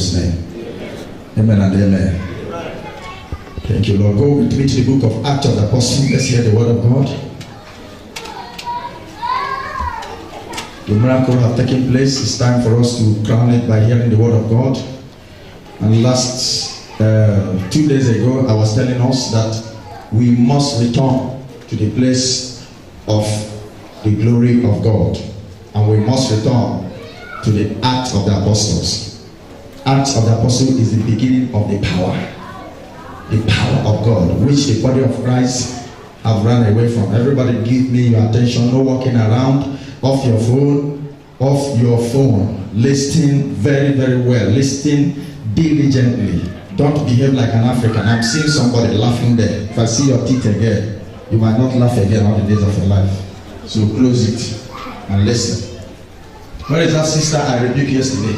Jesus' name. Amen and amen. Thank you, Lord. Go with me to the book of Acts of the Apostles. Let's hear the word of God. The miracle have taken place. It's time for us to crown it by hearing the word of God. And last 2 days ago, I was telling us that we must return to the place of the glory of God. And we must return to the Acts of the Apostles. Acts of the Apostles is the beginning of the power of God, which the body of Christ have run away from. Everybody give me your attention. No walking around off your phone. Listen very, very well. Listen diligently. Don't behave like an African. I'm seeing somebody laughing there. If I see your teeth again, you might not laugh again all the days of your life. So close it and listen. Where is that sister I rebuked yesterday?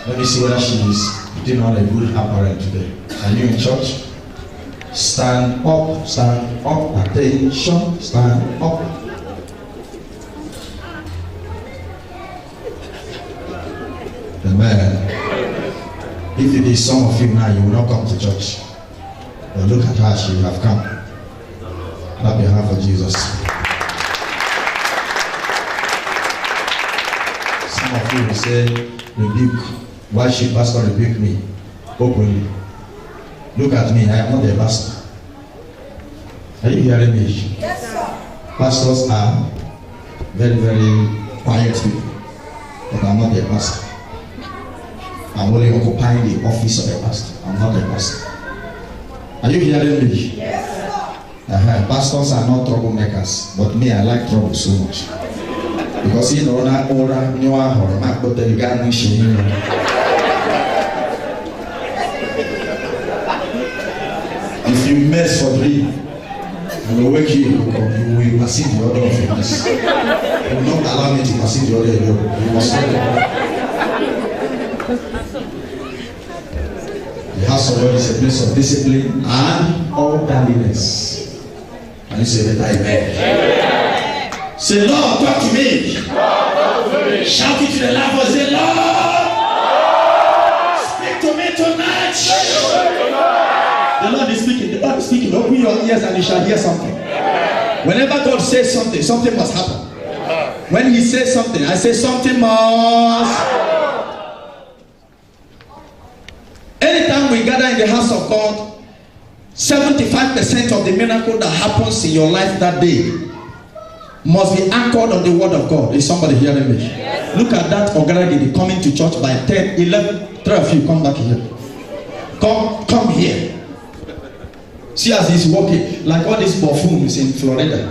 Let me see whether she is putting on a good apparel today. Are you in church? Stand up, attention, stand up. Amen. If it is some of you now, you will not come to church. But look at her, she will have come. Clap your hand for Jesus. Some of you will say, rebuke. Why should pastor rebuke me? Openly. Look at me, I am not a pastor. Are you hearing me? Yes, sir. Pastors are very, very quiet people. But I'm not a pastor. I'm only occupying the office of a pastor. I'm not a pastor. Are you hearing me? Yes, sir. Pastors are not troublemakers, but me, I like trouble so much. Because you know, if you mess for dream, I will wake you, you will perceive the order of your mess. You will not allow me to perceive the order of your mess. You must not. The house of God is a place of discipline and orderliness. Can you say that? Amen? Say, Lord, talk to me. Shout it to the loud voice. Say, Lord, speak to me tonight. The Lord is speaking. The Lord is speaking. Open your ears and you shall hear something. Whenever God says something, something must happen. When He says something, I say something must. Anytime we gather in the house of God, 75% of the miracle that happens in your life that day must be anchored on the word of God. Is somebody hearing me? Yes. Look at that Ogaragidi coming to church by 10, 11, 3 of you come back here. Come here. See as he's walking, like all these buffoons in Florida.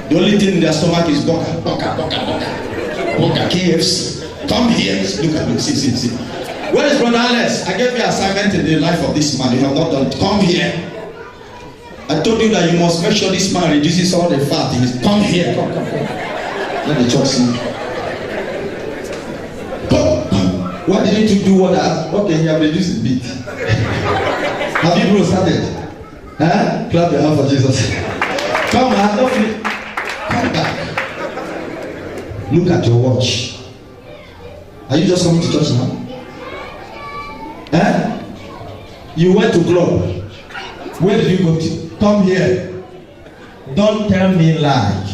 The only thing in their stomach is Boca, KFC. Come here. Look at me. See. Where is Brother Alex? I gave you an assignment in the life of this man. You have not done it. Come here. I told you that you must make sure this man reduces all the fat. Come here. Come. Let the church see. Come. Why didn't you do what I asked? Okay, you have reduced a bit. Have you started? Huh? Clap your hand for Jesus. Come on, come back. Look at your watch. Are you just coming to church now? Huh? You went to club. Where did you go to? Come here. Don't tell me lie.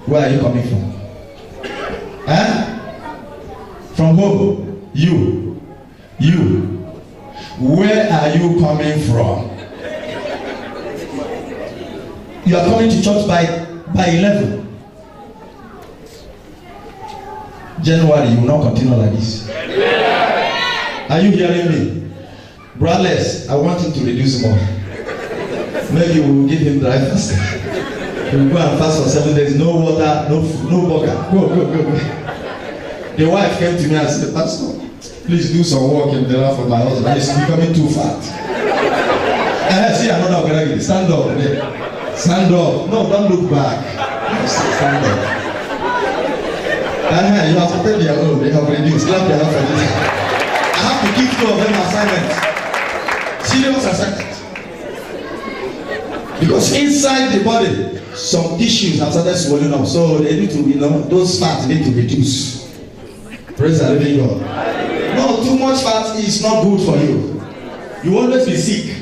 Where are you coming from? Huh? From whom? You. Where are you coming from? You are coming to church by 11. January, you will not continue like this. Are you hearing me? Brothers, I want him to reduce more. Maybe we will give him dry fasting. He will go and fast for 7 days. No water, no burger. Go. The wife came to me and said, Pastor, please do some work in the life of my husband. He's becoming too fat. I see another organization. Stand up. Stand up. No, don't look back. Stand up. You have to tell their own. They have reduced. Clap their hands for this. I have to give 2 of them assignments. Serious assignments. Because inside the body, some tissues have started swelling up. So they need to, those fats need to reduce. Praise the living God. No, too much fat is not good for you. You will always be sick.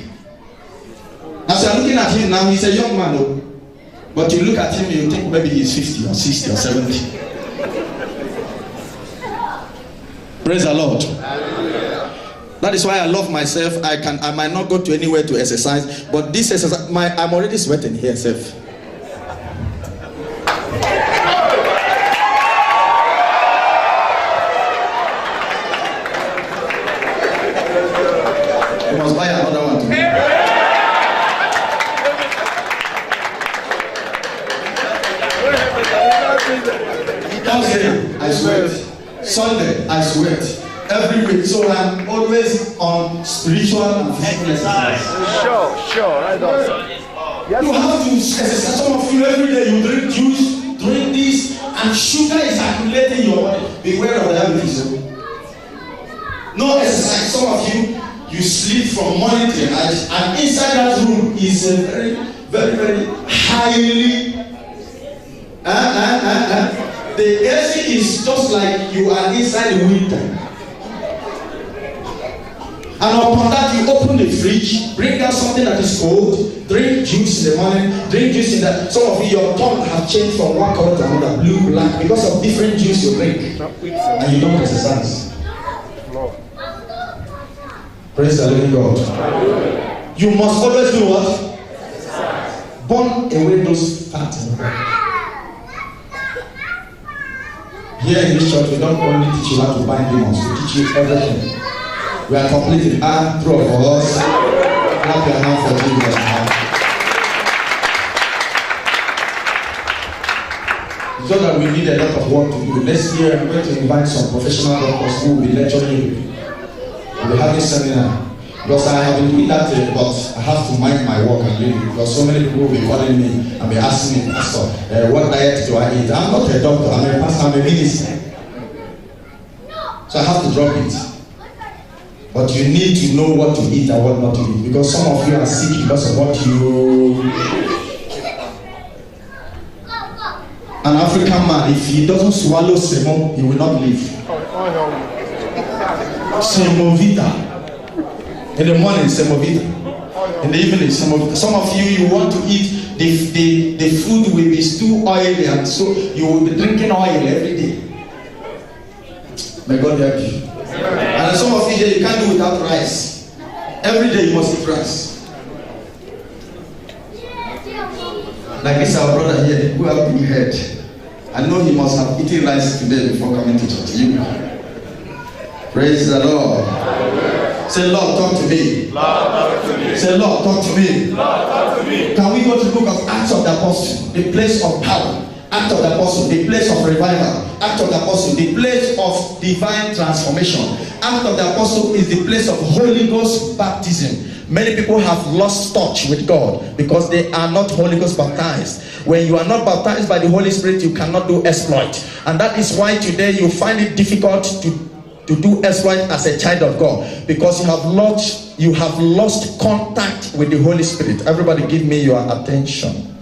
As you are looking at him now, he's a young man, though. But you look at him, you think maybe he's 50 or 60 or 70. Praise the Lord. That is why I love myself. I might not go to anywhere to exercise, but this exercise, I'm already sweating here, self. You must buy another one to me. Thursday, I sweat. Sunday, I sweat. Every week, so I'm always on spiritual and physical exercise. Sure, I don't. You have to exercise. Some of you every day you drink juice, drink this, and sugar is accumulating in your body. Beware of diabetes. No exercise. Some of you sleep from morning till night, and inside that room is a very highly. The AC is just like you are inside the winter. And upon that, you open the fridge, bring out something that is cold, drink juice in the morning, drink juice in the. Some of you, your tongue have changed from one color to another, blue, black, because of different juice you drink, and you don't exercise. Praise the living God. You must always do what? Burn away those fat in the body. Here in this church, we don't only teach you how to bind demons, we teach you everything. We are completing our throw for us. Clap your hand for Jesus now. So that we need a lot of work to do. Next year, I'm going to invite some professional doctors who will be lecturing you. We'll be having seminar. Because I have been doing that, but I have to mind my work and live. Because so many people will be calling me and be asking me, Pastor, what diet do I eat? I'm not a doctor, I'm a pastor, I'm a minister. So I have to drop it. But you need to know what to eat and what not to eat. Because some of you are sick because of what you... An African man, if he doesn't swallow semo, he will not live. Semovita. In the morning, semovita. In the evening, semovita. Some of you want to eat, the food will be too oily, and so you will be drinking oil every day. May God help you. And some of you here, you can't do without rice. Every day you must eat rice. Like this our brother here, who have been heard. I know he must have eaten rice today before coming to church. You. Praise the Lord. Say, Lord, talk to me. Lord, talk to me. Say, Lord, talk to me. Lord, talk to me. Can we go to the book of Acts of the Apostle, the place of power? Act of the Apostle, the place of revival. Act of the Apostle, the place of divine transformation. Act of the Apostle is the place of Holy Ghost baptism. Many people have lost touch with God because they are not Holy Ghost baptized. When you are not baptized by the Holy Spirit, you cannot do exploit. And that is why today you find it difficult to do exploit as a child of God, because you have lost contact with the Holy Spirit. Everybody give me your attention.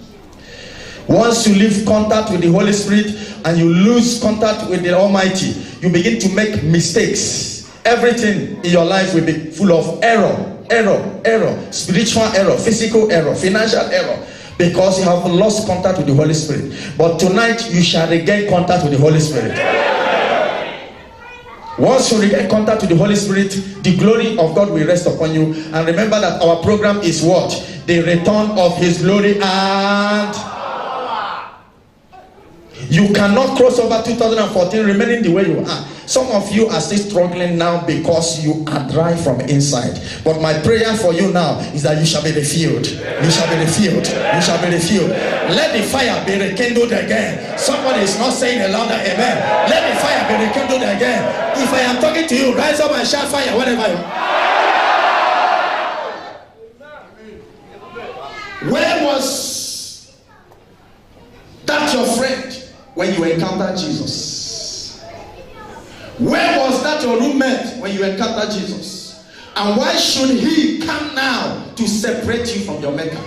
Once you lose contact with the Holy Spirit and you lose contact with the Almighty, you begin to make mistakes. Everything in your life will be full of error, spiritual error, physical error, financial error, because you have lost contact with the Holy Spirit. But tonight you shall regain contact with the Holy Spirit. Once you regain contact with the Holy Spirit, the glory of God will rest upon you. And remember that our program is what? The return of His glory. And you cannot cross over 2014 remaining the way you are. Some of you are still struggling now because you are dry from inside. But my prayer for you now is that you shall be refilled. You shall be refilled. You shall be refilled. Let the fire be rekindled again. Somebody is not saying a louder amen. Let the fire be rekindled again. If I am talking to you, rise up and shout fire wherever you are. Where was that your friend when you encountered Jesus? Where was that your roommate when you encountered Jesus? And why should he come now to separate you from your maker?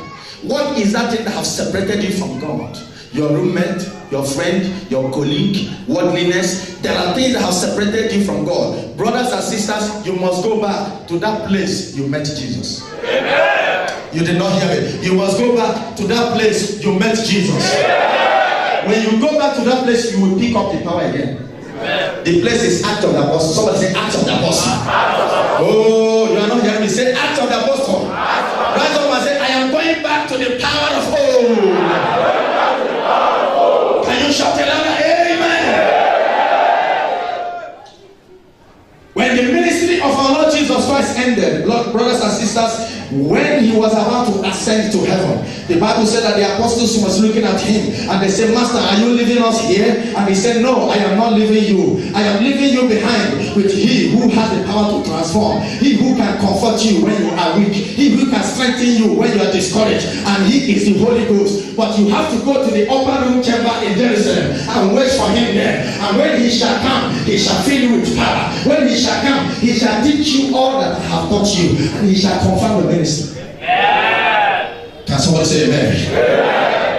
What is that thing that has separated you from God? Your roommate, your friend, your colleague, worldliness. There are things that have separated you from God. Brothers and sisters, you must go back to that place you met Jesus. Amen. You did not hear me. You must go back to that place you met Jesus. Amen. When you go back to that place, you will pick up the power again. Amen. The place is Acts of the Apostle. Somebody say Acts of the Apostle. Oh, you are not hearing me. Say Acts of the Apostle. Rise up and say, I am going back to the power of old. Can you shout a louder amen? When the ministry of our Lord Jesus Christ ended, brothers and sisters, when he was about to ascend to heaven, the Bible said that the apostles was looking at him and they said, Master, are you leaving us here? And he said, no, I am not leaving you. I am leaving you behind with he who has the power to transform, he who can comfort you when you are weak, he who can strengthen you when you are discouraged, and he is the Holy Ghost. But you have to go to the upper room chamber in Jerusalem and wait for him there. And when he shall come, he shall fill you with power. When he shall come, he shall teach you all that I have taught you, and he shall confirm the ministry. Can somebody say amen?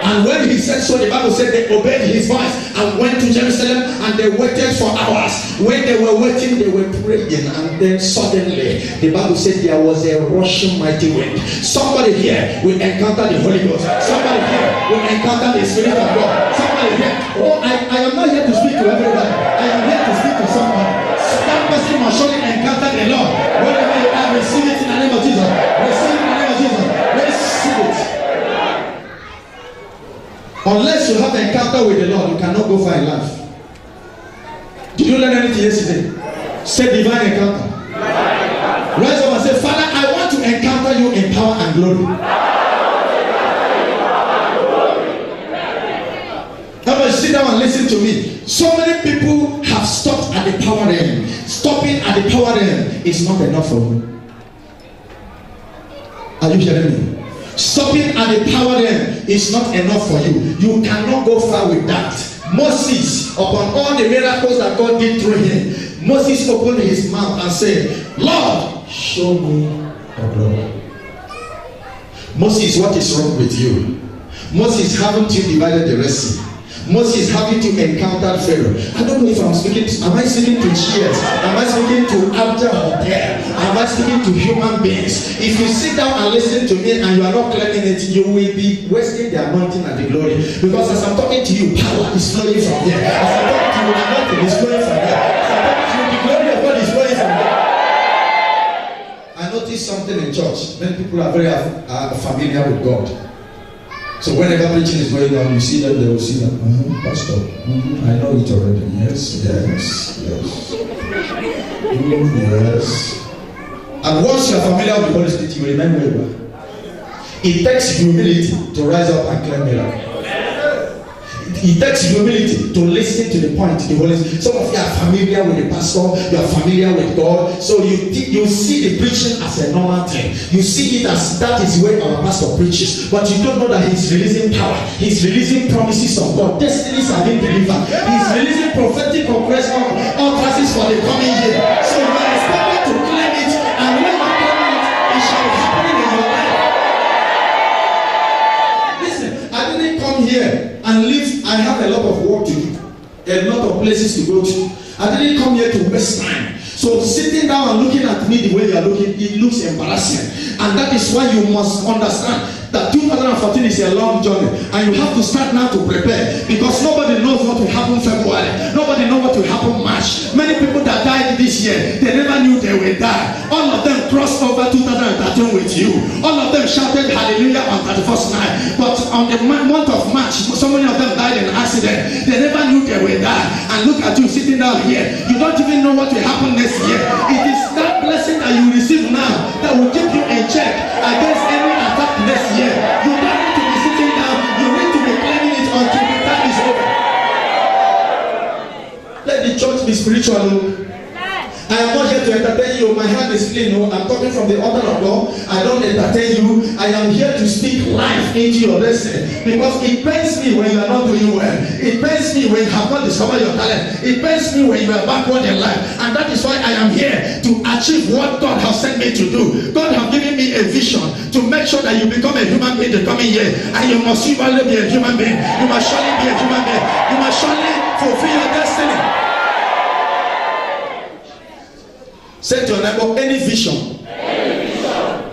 And when he said so, the Bible said they obeyed his voice and went to Jerusalem, and they waited for hours. When they were waiting, they were praying, and then suddenly the Bible said there was a rushing mighty wind. Somebody here will encounter the Holy Ghost. Somebody here will encounter the Spirit of God. Somebody here, oh, I am not here to speak to everybody. I am here to speak to somebody. That person must surely encounter the Lord. Whatever you are, receive it in the name of Jesus. Receive it in the name of Jesus. Receive it. Unless you have an encounter with the Lord, you cannot go far in life. Did you learn anything yesterday? Say divine encounter. Rise up and say, Father, I want to encounter you in power and glory. Now sit down and listen to me. So many people have stopped at the power realm. Stopping at the power realm is not enough for you. Are you hearing me? Stopping at the power realm is not enough for you. You cannot go far with that. Moses, upon all the miracles that God did through him, Moses opened his mouth and said, Lord, show me your glory. Moses, what is wrong with you? Moses, haven't you divided the Red Sea? Moses, having to encounter Pharaoh. I don't know if I'm speaking to, am I speaking to cheers? Am I speaking to Abja Hotel? Am I speaking to human beings? If you sit down and listen to me and you are not claiming it, you will be wasting the anointing and the glory. Because as I'm talking to you, power is flowing from here. As I'm talking to you, anointing is flowing from here. As I'm talking to you, the glory of God is flowing from here. I noticed something in church. Many people are very familiar with God. So whenever preaching is going on, you see that they will see that, Pastor, I know it already. Yes. Yes. And once you are familiar with the Holy Spirit, you remember where you are. It takes humility to rise up and claim miracle. It takes humility to listen to the point. The Holy Spirit. Some of you are familiar with the pastor, you are familiar with God, so you see the preaching as a normal thing. You see it as that is where our pastor preaches, but you don't know that he's releasing power. He's releasing promises of God. Destinies are being delivered. He's releasing prophetic operational utterances for the coming year. So you are expected to claim it, and when you claim it, it shall happen in your life. Listen, I didn't come here and live. I have a lot of work to do, a lot of places to go to. I didn't come here to waste time. So sitting down and looking at me the way you are looking, it looks embarrassing. And that is why you must understand that 2014 is a long journey, and you have to start now to prepare, because nobody knows what will happen February. Nobody knows what will happen March. Many people that died this year, they never knew they will die. All of them crossed over 2013 with you. All of them shouted hallelujah on 31st night. But on the month of March, so many of them died in an accident. They never knew they will die. And look at you sitting down here. You don't even know what will happen next year. It is that blessing that you receive now that will keep you in check against any attack next year. You don't need to be sitting down. You need to be claiming it until the time is over. Let the church be spiritual. I am not here to to entertain you. My hand is clean. No, I'm talking from the altar of God. I don't entertain you. I am here to speak life into your destiny. Because it pains me when you are not doing well. It pains me when you have not discovered your talent. It pains me when you are backward in life. And that is why I am here to achieve what God has sent me to do. God has given me a vision to make sure that you become a human being the coming year. And you must surely be a human being. You must surely be a human being. You must surely fulfill your destiny. Say to your neighbor, any vision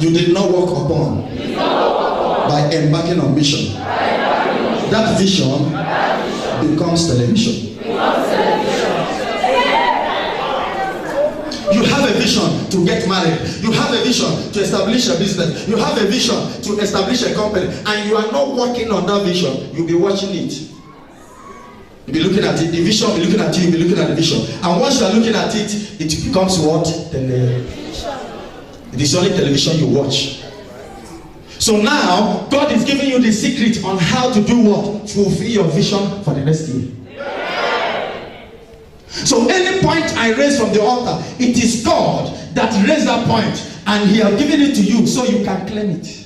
you did not work upon by embarking on mission, that vision becomes television. You have a vision to get married. You have a vision to establish a business. You have a vision to establish a company, and you are not working on that vision. You'll be watching it. You'll be looking at it. The vision will be looking at you. You'll be looking at the vision. And once you are looking at it, it becomes what? Television. It is only television you watch. So now, God is giving you the secret on how to do what? Fulfill your vision for the next year. So any point I raise from the altar, it is God that raised that point, and He has given it to you so you can claim it.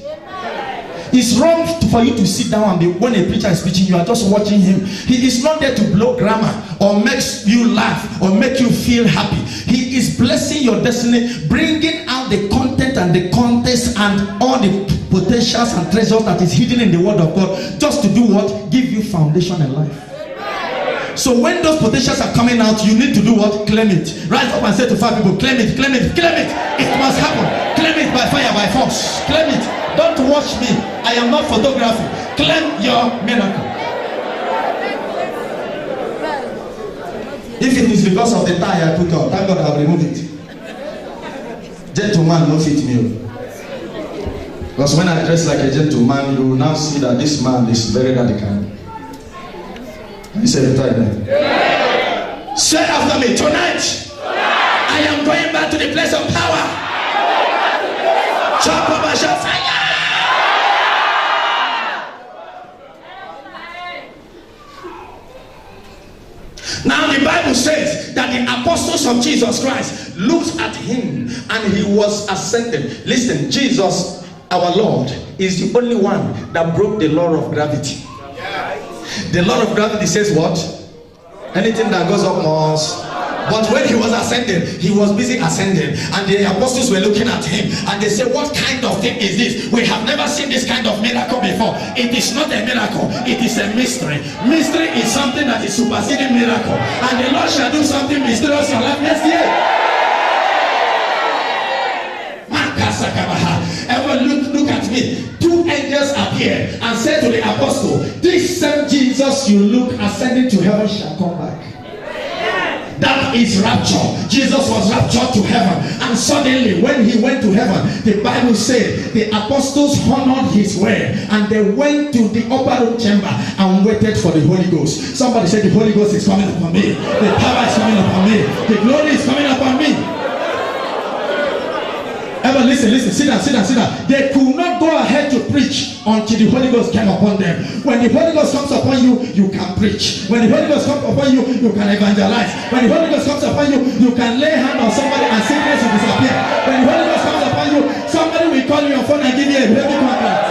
It's wrong for you to sit down and be, when a preacher is preaching, you are just watching him. He is not there to blow grammar or make you laugh or make you feel happy. He is blessing your destiny, bringing out the content and the context and all the potentials and treasures that is hidden in the Word of God, just to do what? Give you foundation in life. So when those potentials are coming out, you need to do what? Claim it. Rise up and say to 5 people, claim it, claim it, claim it. It must happen. Claim it by fire, by force. Claim it. Don't watch me. I am not photography. Claim your miracle. If it is because of the tie I put on, thank God I have removed it. Gentleman, no fit me. Because when I dress like a gentleman, you will now see that this man is very radical. You say the tie then. Yeah. Say after me, tonight, I am going back to the place of power. Chop up and shout fire. Now the Bible says that the apostles of Jesus Christ looked at him and he was ascended. Listen, Jesus, our Lord, is the only one that broke the law of gravity. The law of gravity says what? Anything that goes up must. But when he was ascending, he was busy ascending, and the apostles were looking at him and they said, what kind of thing is this? We have never seen this kind of miracle before. It is not a miracle, it is a mystery. Mystery is something that is superseding miracle, and the Lord shall do something mysterious in your life next year. Ever look at me. 2 angels appeared and said to the apostle, this same Jesus you look ascending to heaven shall come back. That is rapture. Jesus was raptured to heaven, and suddenly when he went to heaven, the Bible said the apostles honored his word and they went to the upper room chamber and waited for the Holy Ghost. Somebody said, the Holy Ghost is coming upon me, the power is coming upon me, the glory is coming upon me. Ever listen, sit down. They could not go ahead to preach until the Holy Ghost came upon them. When the Holy Ghost comes upon you, you can preach. When the Holy Ghost comes upon you, you can evangelize. When the Holy Ghost comes upon you, you can lay hand on somebody and sickness will disappear. When the Holy Ghost comes upon you, somebody will call you on phone and give you a baby contract.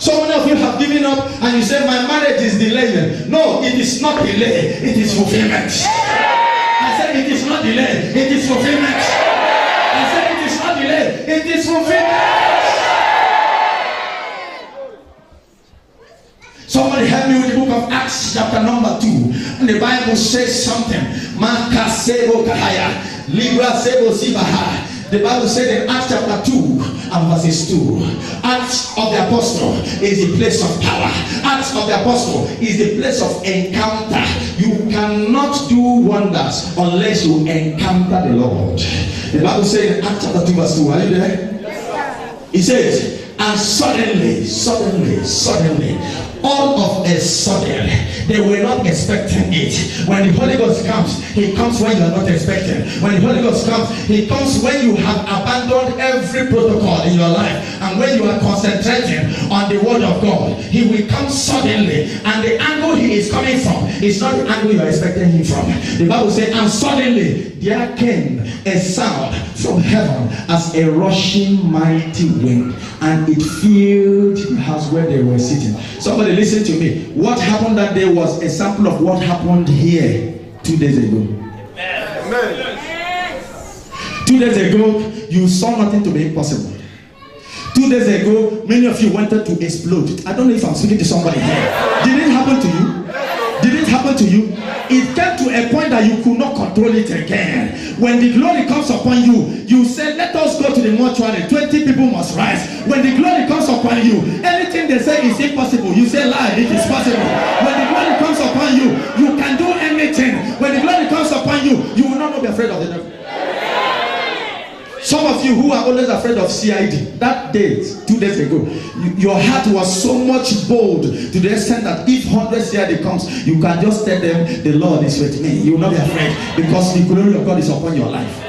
So many of you have given up and you say, my marriage is delayed. No, it is not delay, it is fulfillment. I said it is not delay, it is fulfillment. I said it is not delay, it is fulfillment. Somebody help me with the book of Acts chapter number 2. And the Bible says something. The Bible said in Acts chapter 2 and verses 2, Acts of the Apostle is the place of power. Acts of the Apostle is the place of encounter. You cannot do wonders unless you encounter the Lord. The Bible says in Acts chapter 2 verse 2, are you there? It says, and suddenly, all of a sudden, they were not expecting it. When the Holy Ghost comes, he comes when you are not expecting. When the Holy Ghost comes, he comes when you have abandoned every protocol in your life, and when you are concentrating on the word of God. He will come suddenly, and the angle he is coming from is not the angle you are expecting him from. The Bible says, and suddenly there came a sound from heaven as a rushing mighty wind, and it filled the house where they were sitting. Somebody listen to me. What happened that day was a sample of what happened here 2 days ago. Amen. 2 days ago, you saw nothing to be impossible. 2 days ago, many of you wanted to explode. I don't know if I'm speaking to somebody here. Did it happen to you? Did it happen to you? It came to a point that you could not control it again. When the glory comes upon you, you say, let us go to the mortuary. 20 people must rise. When the glory comes upon you, anything they say is impossible. You say, lie, it is possible. When the glory comes upon you, you can do anything. When the glory comes upon you, you will not be afraid of the devil. Some of you who are always afraid of CID, that day, 2 days ago, your heart was so much bold to the extent that if 100 CID comes, you can just tell them, the Lord is with me. You will not be afraid because the glory of God is upon your life.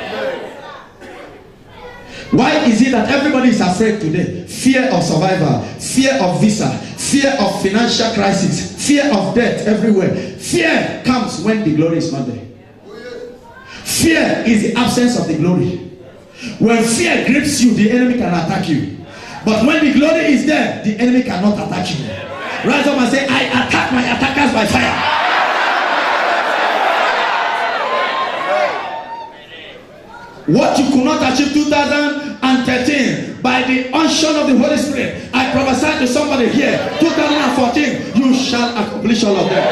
Why is it that everybody is afraid today? Fear of survival, fear of visa, fear of financial crisis, fear of death everywhere. Fear comes when the glory is not there. Fear is the absence of the glory. When fear grips you, the enemy can attack you. But when the glory is there, the enemy cannot attack you. Rise up and say, I attack my attackers by fire. What you could not achieve 2013 by the unction of the Holy Spirit, I prophesy to somebody here, 2014, you shall accomplish all of them.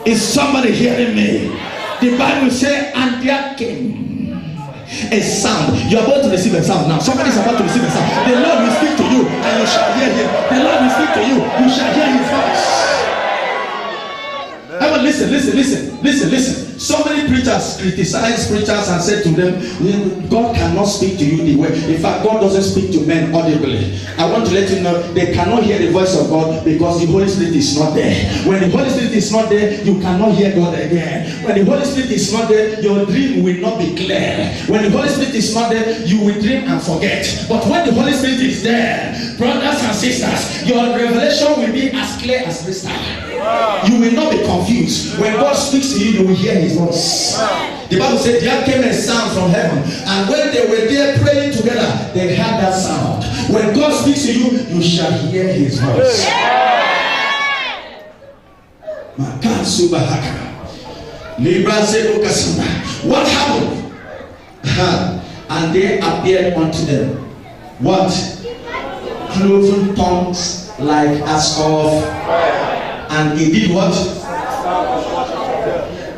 Is somebody hearing me? The Bible says, and there came a sound. You are about to receive a sound now. Somebody is about to receive a sound. The Lord will speak to you and you shall hear him. The Lord will speak to you, you shall hear his voice. Listen. So many preachers criticize preachers and say to them, God cannot speak to you the way. In fact, God doesn't speak to men audibly. I want to let you know they cannot hear the voice of God because the Holy Spirit is not there. When the Holy Spirit is not there, you cannot hear God again. When the Holy Spirit is not there, your dream will not be clear. When the Holy Spirit is not there, you will dream and forget. But when the Holy Spirit is there, brothers and sisters, your revelation will be as clear as crystal. You will not be confused. When God speaks to you, you will hear his voice. The Bible said there came a sound from heaven, and when they were there praying together, they heard that sound. When God speaks to you, you shall hear his voice. What happened? And they appeared unto them. What? Cloven tongues like as of. And he did what?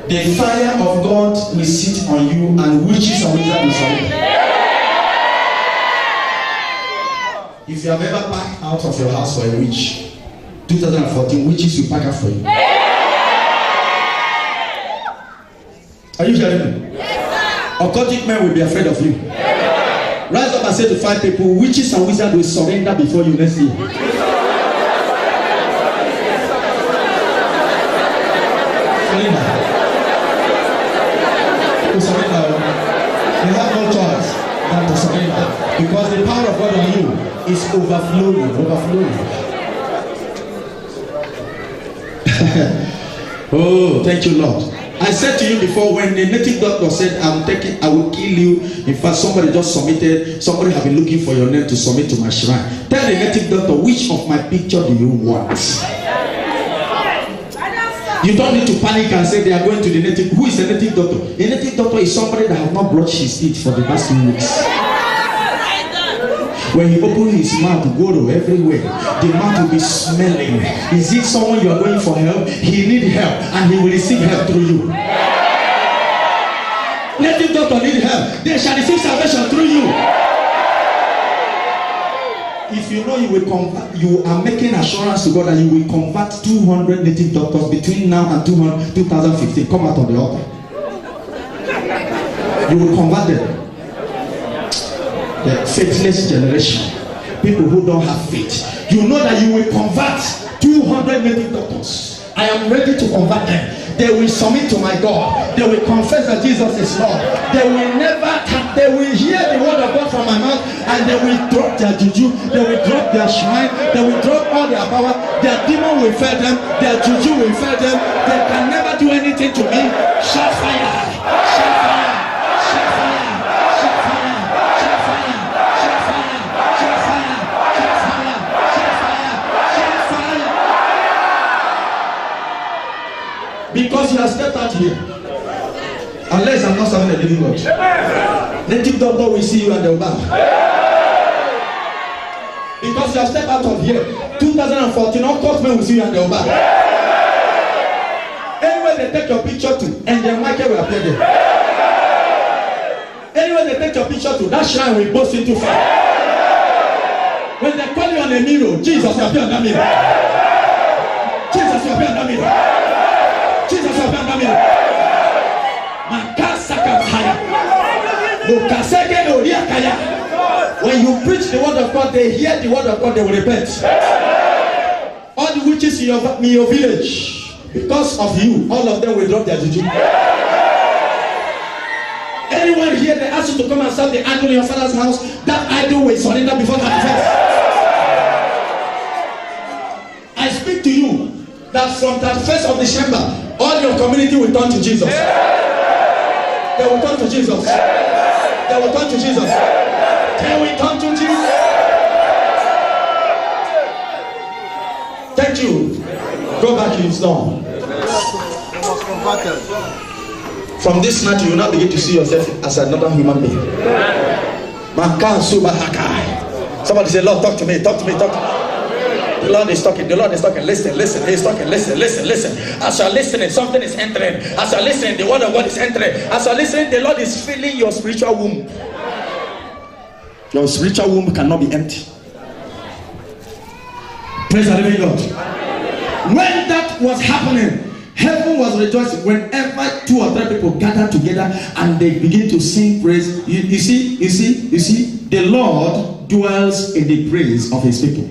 The fire of God will sit on you, and witches and wizards will surrender. If you have ever packed out of your house for a witch, 2014, witches will pack out for you. Are you hearing me? Occultic men will be afraid of you. Rise up and say to 5 people, witches and wizards will surrender before you next year. You have no choice than to surrender, because the power of God on you is overflowing. Oh, thank you, Lord. I said to you before, when the native doctor said, I will kill you. In fact, somebody just submitted, somebody have been looking for your name to submit to my shrine. Tell the native doctor, which of my picture do you want? You don't need to panic and say they are going to the native. Who is a native doctor? A native doctor is somebody that has not brushed his teeth for the past 2 weeks. When he opens his mouth, go everywhere, the mouth will be smelling. Is it someone you are going for help? He needs help, and he will receive help through you. Native doctor need help. They shall receive salvation through you. If you know you will convert, you are making assurance to God that you will convert 200 native doctors between now and 2015. Come out of the altar. You will convert them. The faithless generation. People who don't have faith. You know that you will convert 200 native doctors. I am ready to convert them. They will submit to my God. They will confess that Jesus is Lord. They will hear the word of God from my mouth, and they will drop their juju. They will drop their shrine. They will drop all their power. Their demon will fail them. Their juju will fail them. They can never do anything to me. Shout fire! Shout fire! Shout fire! Shout fire! Shout fire! Shout fire! Shout fire! Shout fire! Shout fire! Shout fire! Because you have stepped out here. Unless I'm not serving the living God. Native doctor will see you and they'll bow. Because you have stepped out of here. 2014, all courtmen will see you and they'll bow. Anywhere they take your picture to, and their Michael will appear there. Anywhere they take your picture to, that shrine will burst into fire. When they call you on a mirror, Jesus will appear on that mirror. Jesus will appear on that mirror. Jesus will appear on that mirror. When you preach the word of God, they hear the word of God, they will repent. All the witches in your village, because of you, all of them will drop their juju. Anyone here, they ask you to come and serve the idol in your father's house, that idol will surrender before that first. I speak to you that from that first of December, all your community will turn to Jesus. They will turn to Jesus. They will turn to Jesus. They will turn to Jesus. Thank you. Go back, it's done. From this night, you will not begin to see yourself as another human being. Somebody say, Lord, talk to me, talk to me, talk to me. The Lord is talking, the Lord is talking. Listen, listen, He's talking, listen, listen, listen. As you're listening, something is entering. As you're listening, the word of God is entering. As you're listening, the Lord is filling your spiritual womb. Your spiritual womb cannot be empty. Praise the living God. When that was happening, heaven was rejoicing. Whenever 2 or 3 people gather together and they begin to sing praise, you see, the Lord dwells in the praise of His people.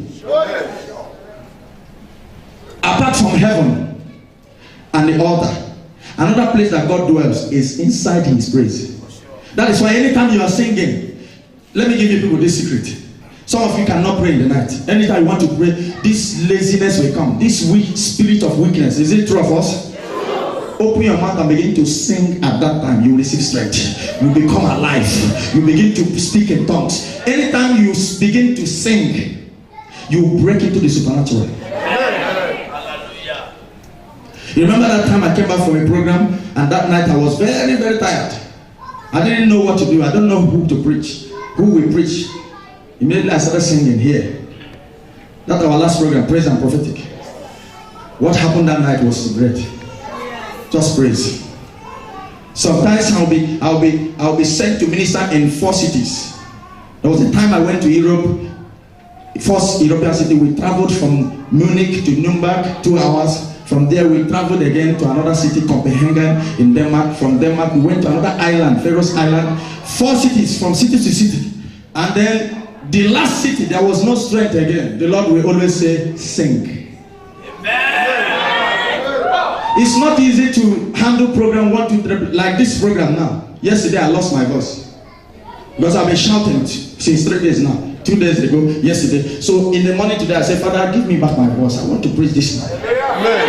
Apart from heaven and the altar, another place that God dwells is inside His praise. That is why anytime you are singing, let me give you people this secret. Some of you cannot pray in the night. Anytime you want to pray, this laziness will come. This weak spirit of weakness. Is it true of us? Open your mouth and begin to sing at that time. You will receive strength. You become alive. You begin to speak in tongues. Anytime you begin to sing, you break into the supernatural. You remember that time I came back from a program, and that night I was very, very tired. I didn't know what to do. I don't know who to preach. Who will preach? Immediately I started singing here. That's our last program, Praise and Prophetic. What happened that night was great. Just praise. Sometimes I'll be sent to minister in 4 cities. There was a time I went to Europe, first European city. We traveled from Munich to Nuremberg, 2 hours. From there we traveled again to another city, Copenhagen in Denmark. From Denmark we went to another island, Faroes Island. 4 cities, from city to city. And then the last city, there was no strength again. The Lord will always say, sing. Amen. It's not easy to handle program 1, 2, 3 like this program now. Yesterday I lost my voice because I've been shouting since 3 days now. 2 days ago, yesterday. So in the morning today I said, Father, give me back my voice. I want to preach this now. Amen.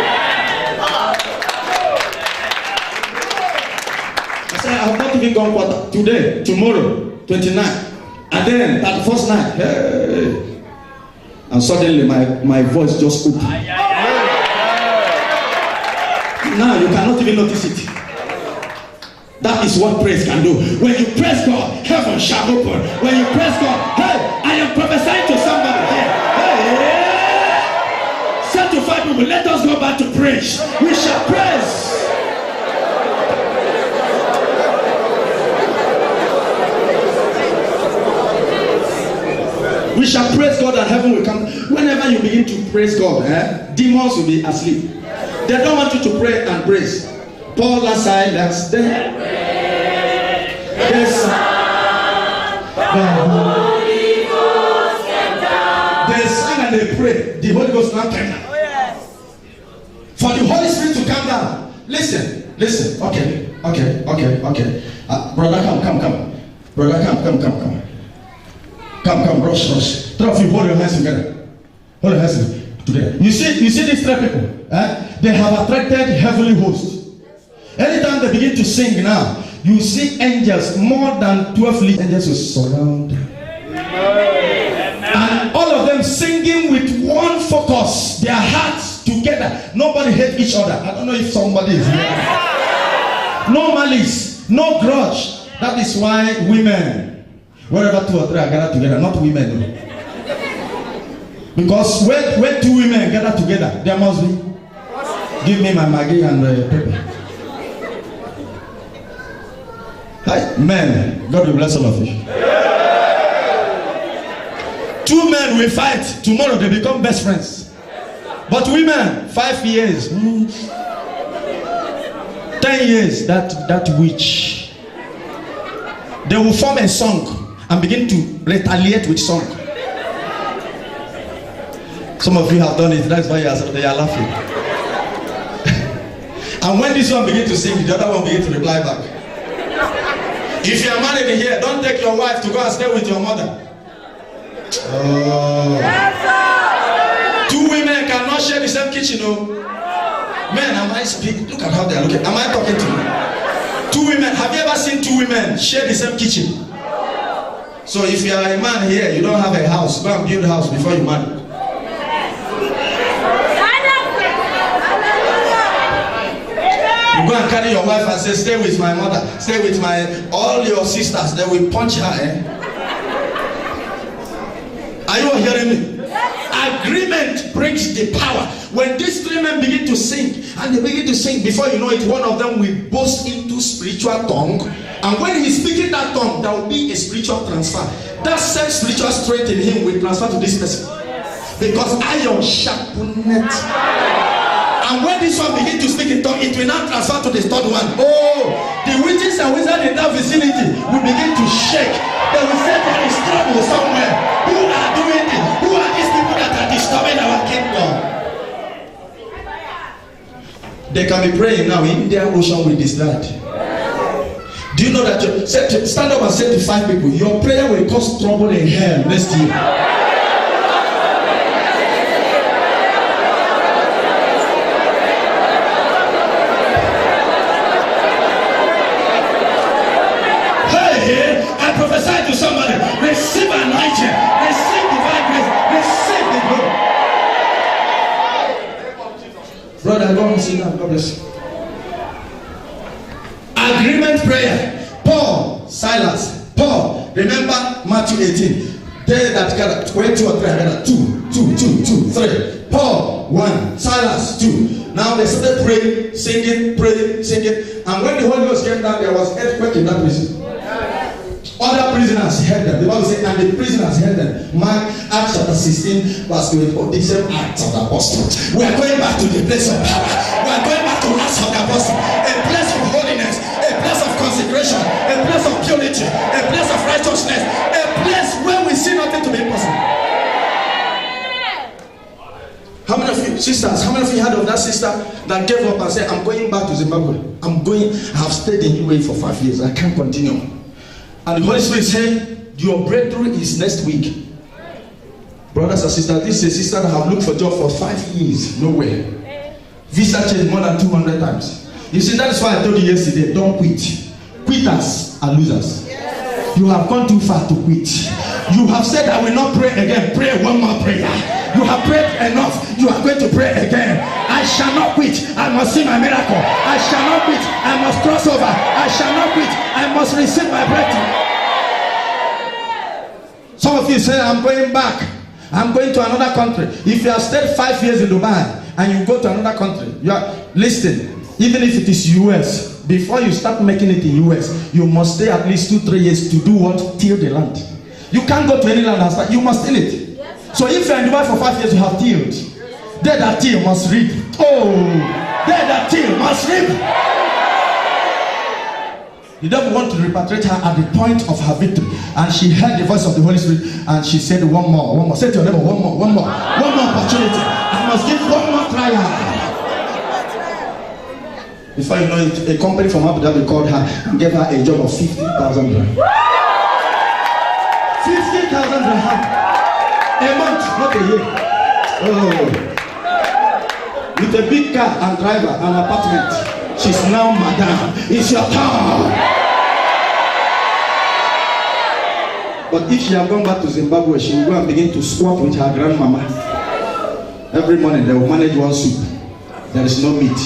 I said, I have not even gone quarter. Today, tomorrow, 29. And then that first night, hey, and suddenly my voice just opened. Now you cannot even notice it. That is what praise can do. When you praise God, heaven shall open. When you praise God, hey, I am prophesying to somebody here. Hey, 75 people, let us go back to praise. We shall praise. We shall praise God and heaven will come. Whenever you begin to praise God, demons will be asleep. They don't want you to pray and praise. Paul and Silas, they sang. they pray, the Holy Ghost now came down. Oh, yes. For the Holy Spirit to come down. Listen. Okay. Brother, come. Brother, come. Come, rush. Three of you hold your hands together. You see these three people? They have attracted heavenly hosts. Anytime they begin to sing now, you see angels, more than 12 angels will surround them. And all of them singing with one focus, their hearts together. Nobody hate each other. I don't know if somebody is here. No malice, no grudge. That is why women, wherever 2 or 3 are gathered together, not women. Because when 2 women gather together, there must be. Give me my Maggie and pepper. Hi, men. God will bless all of you. 2 men will fight. Tomorrow they become best friends. But women, 5 years, 10 years, that witch. They will form a song and begin to retaliate with song. Some of you have done it. That's why they are laughing. And when this one begins to sing, the other one begins to reply back. If you are married in here, don't take your wife to go and stay with your mother. Oh. 2 women cannot share the same kitchen, no. Men, am I speaking? Look at how they are looking. Am I talking to you? 2 women. Have you ever seen 2 women share the same kitchen? So if you are a man here, you don't have a house, go and build a house before you marry. You go and carry your wife and say, stay with my mother, stay with all your sisters. They will punch her. Are you hearing me? Agreement brings the power. When these 3 men begin to sing, and they begin to sing, before you know it, one of them will burst into spiritual tongue. And when he's speaking that tongue, there will be a spiritual transfer. That same spiritual strength in him will transfer to this person. Because iron sharpeneth. And when this one begins to speak in tongue, it will now transfer to the 3rd one. Oh, the witches and wizards in that vicinity will begin to shake. They will say there is trouble somewhere. Who are doing it? Who are these people that are disturbing our kingdom? They can be praying now. Indian Ocean will decide. Do you know that stand up and say to 5 people, your prayer will cause trouble in hell next year. I prophesy to somebody, receive anointing, receive divine grace, receive the glory. Brother, go and sit down. God bless you. Agreement prayer. Paul, Silas, Paul. Remember Matthew 18. They that gathered, 2 or 3 gathered, 2, 3. Paul, 1. Silas, 2. Now they started praying, singing. And when the Holy Ghost came down, there was earthquake in that prison. Other prisoners heard them. The Bible says, and the prisoners heard them. Mark Acts chapter 16, verse 24. The same Acts of the Apostles. We are going back to the place of power. We are going back to Acts of the Apostles. A place of holiness, a place of consecration, a place of purity, a place of righteousness, a place where we see nothing to be impossible. How many of you, sisters, how many of you heard of that sister that gave up and said, I'm going back to Zimbabwe. I have stayed in UAE for 5 years. I can't continue. And the Holy Spirit said, your breakthrough is next week. Brothers and sisters, this is a sister that have looked for a job for 5 years, nowhere. Visa changed more than 200 times. You see, that is why I told you yesterday, don't quit. Quitters are losers. You have gone too far to quit. You have said, I will not pray again. Pray one more prayer. You have prayed enough. You are going to pray again. I shall not quit. I must see my miracle. I shall not quit. I must cross over. I shall not quit. I must receive my breakthrough. Some of you say, I'm going back. I'm going to another country. If you have stayed 5 years in Dubai and you go to another country, you are listening. Even if it is US, before you start making it in US, you must stay at least 2-3 years to do what? Till the land. You can't go to any land and start. You must till it. So if you are in Dubai for 5 years, you have tilled. They that till must reap. Oh, they that till must reap. The devil wanted to repatriate her at the point of her victory. And she heard the voice of the Holy Spirit and she said, one more. Say to your neighbor, one more opportunity. I must give one more trial. Before you know it, a company from Abu Dhabi called her and gave her a job of 50,000 dirham. 50,000 dirham. A month, not a year. Oh. With a big car and driver and apartment. She's now madam. It's your turn. But if she had gone back to Zimbabwe, she will go and begin to squat with her grandmama. Every morning they will manage one soup. There is no meat.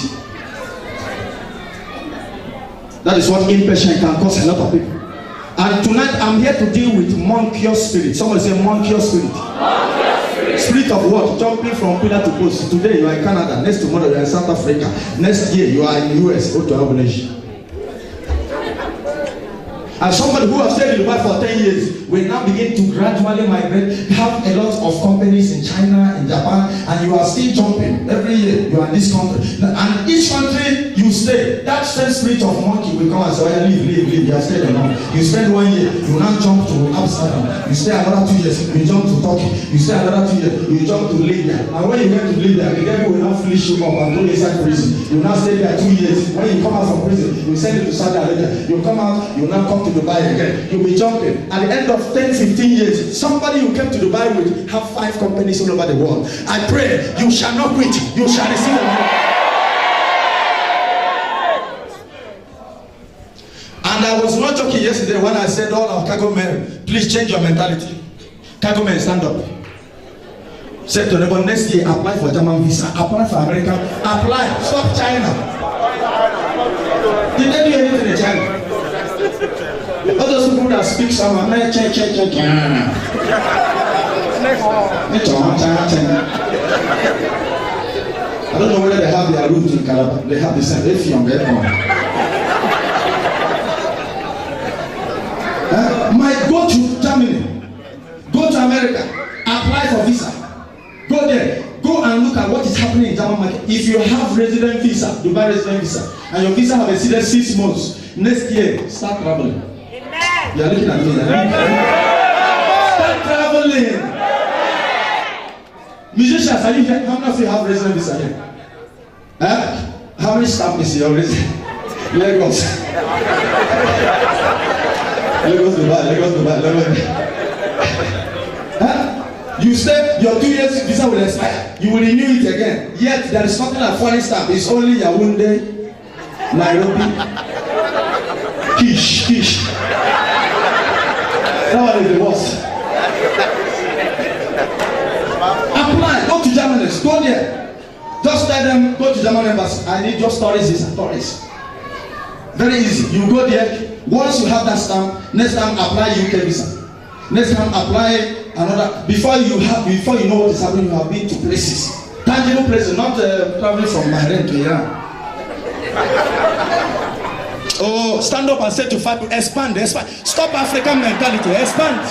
That is what impatience can cause a lot of people. And tonight I'm here to deal with monkious spirit. Somebody say monkious spirit. Spirit of what? Jumping from pillar to post. Today you are in Canada. Next tomorrow you are in South Africa. Next year you are in the US. Go to Abuja. And somebody who has stayed in Dubai for 10 years will now begin to gradually migrate, have a lot of companies in China, in Japan, and you are still jumping. Every year you are in this country. And each country you stay, that same spirit of monkey will come and say, oh, leave. You have stayed alone. You spend 1 year, you now jump to Amsterdam. You stay another 2 years, you jump to Turkey. You stay another 2 years, you jump to Libya. And when you get to Libya, the devil will now finish you up and go inside prison. You now stay there 2 years. When you come out from prison, you send it to Saudi Arabia. You come out, you now come to Dubai again. You'll be jumping. At the end of 10, 15 years, somebody you came to Dubai with have 5 companies all over the world. I pray you shall not quit. You shall receive a reward. And I was not joking yesterday when I said all our cargo men, please change your mentality. Cargo men, stand up. Say to neighbor, next year apply for German visa, apply for America, apply. Stop China. Did they do anything in China? All those people that speak some I don't know whether they have their roots in Calabar. They have the same Efion. Might go to Germany, go to America, apply for visa. Go there, go and look at what is happening in German market. If you have resident visa, Dubai resident visa, and your visa have exceeded 6 months, next year start traveling. You are looking at me. Start traveling. Musicians, are you here? How many of you have resident visa here? How many staff is your resident? Lagos. Lagos, Dubai. You say your 2 years visa will expire. You will renew it again. Yet there is nothing like foreign staff. It's only Yaoundé, Nairobi, Kish. That one is the worst. Apply. Go to Germany. Go there. Just tell them, go to German embassy. I need just tourist visa. Tourist. Very easy. You go there. Once you have that stamp, next time apply UK visa. Next time apply another. Before you know what is happening, you have been to places, tangible places, not traveling from Bahrain to Iran. Oh, stand up and say to 5 people, expand. Stop African mentality. Expand.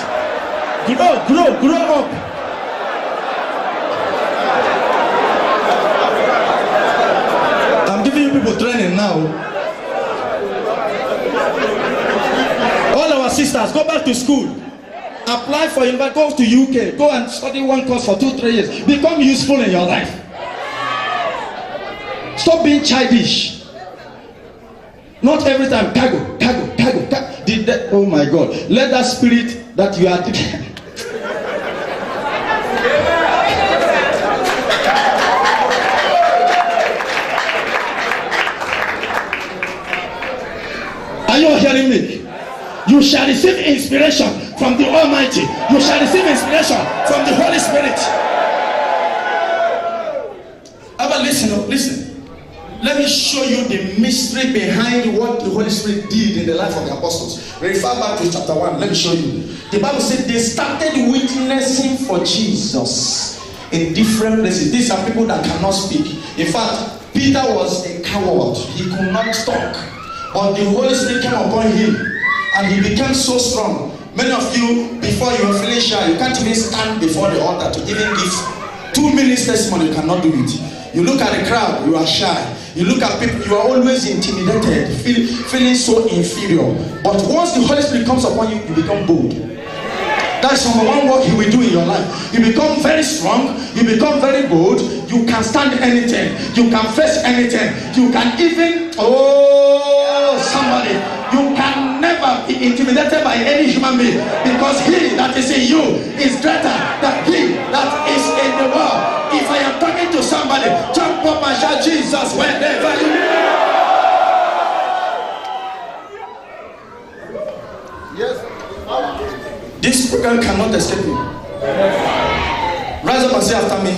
Grow up. I'm giving you people training now. All our sisters, go back to school. Apply for university, go to UK, go and study one course for 2-3 years. Become useful in your life. Stop being childish. Not every time, cargo. Oh my God. Let that spirit that you are Are you hearing me? You shall receive inspiration from the Almighty. You shall receive inspiration from the Holy Spirit. But listen. Let me show you the mystery behind what the Holy Spirit did in the life of the apostles. Refer back to chapter 1. Let me show you. The Bible said they started witnessing for Jesus in different places. These are people that cannot speak. In fact, Peter was a coward. He could not talk. But the Holy Spirit came upon him and he became so strong. Many of you, before you were feeling shy, you can't even stand before the altar to even give 2 minutes testimony, you cannot do it. You look at the crowd, you are shy. You look at people, you are always intimidated, feeling so inferior. But once the Holy Spirit comes upon you, you become bold. That's number one work He will do in your life. You become very strong, you become very bold, you can stand anything, you can face anything, you can even, somebody, you can never be intimidated by any human being, because He that is in you is greater than He that is in the world. If I am talking to somebody, jump up and shout Jesus wherever you are. Yes. This program cannot escape you. Rise up and say after me.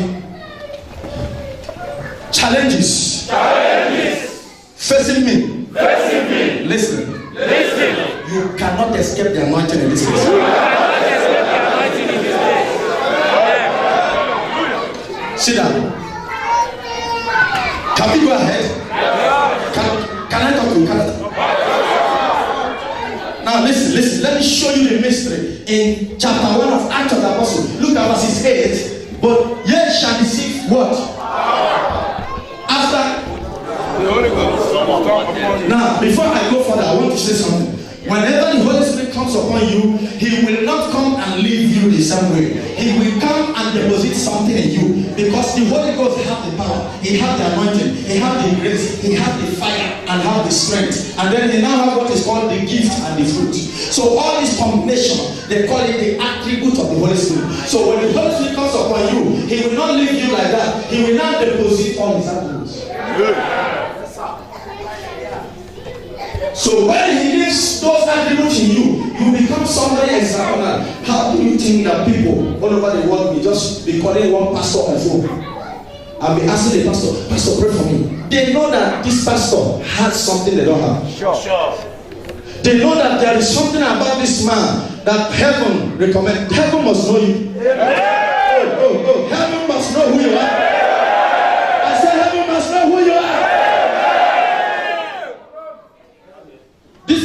Challenges. Facing me. Listen. You cannot escape the anointing in this place. Sit down. Can we go ahead? Can I talk to you? Now listen. Let me show you the mystery. In chapter 1 of Acts of the Apostle, look at verses 8. But ye shall receive what? After the Holy Ghost. Now, before I go further, I want to say something. Whenever the Holy Spirit comes upon you, He will not come and leave you the same way. He will come and deposit something in you, because the Holy Ghost has the power, He has the anointing, He has the grace, He has the fire, and has the strength. And then He now has what is called the gift and the fruit. So all this combination, they call it the attribute of the Holy Spirit. So when the Holy Spirit comes upon you, He will not leave you like that. He will not deposit all His attributes. So when He leaves those attributes in you, you become somebody extraordinary. How do you think that people all over the world will just be calling one pastor on phone? I'll be asking the pastor, pray for me. They know that this pastor has something they don't have. Sure. They know that there is something about this man that heaven recommends. Heaven must know you. Oh, heaven must know who you are. I said heaven must know who you are. This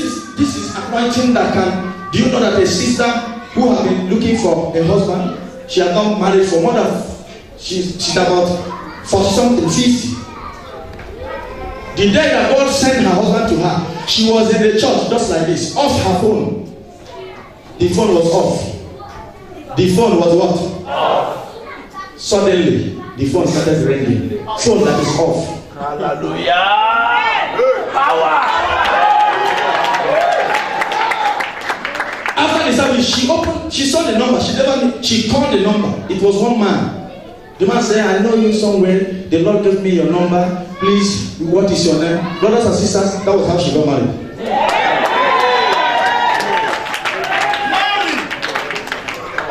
is anointing that can. Do you know that a sister who has been looking for a husband, she has not married for more than, she's about 40-something, 50. The day that God sent her husband to her, she was in the church just like this, off her phone. The phone was off. The phone was what? Off. Suddenly, the phone started ringing. Phone that is off. Hallelujah! Power! After the service, she saw the number. She called the number. It was one man. The man said, I know you somewhere. The Lord gave me your number. Please, what is your name? Brothers and sisters, that was how she got married.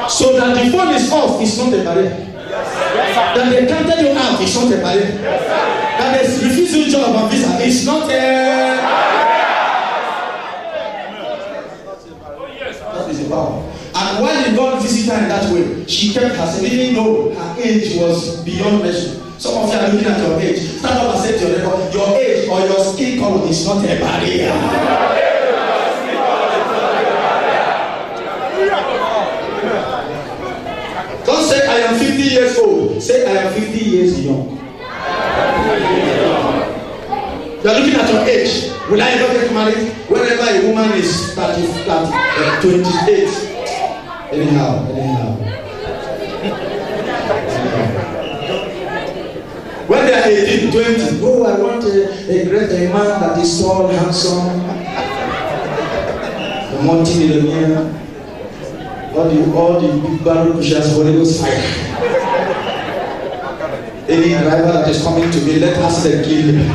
So that the phone is off is not a barrier. That they counted you out is not a barrier. That they refuse you job and visa is not a... That is a power. And why did God visit her in that way? She kept herself, even though her age was beyond measure. Some of you are looking at your age. Stand up and say to your neighbor, your age or your skin color is not a barrier. Don't say I am 50 years old. Say I am 50 years young. You are looking at your age. Will I ever get married? Whenever a woman is 28. Anyhow. When they are 18, 20, oh, I want a great man that is tall, handsome, a multi-millionaire, all the big barrel pushers, Holy Ghost fire. Any driver that is coming to me, let us kill him.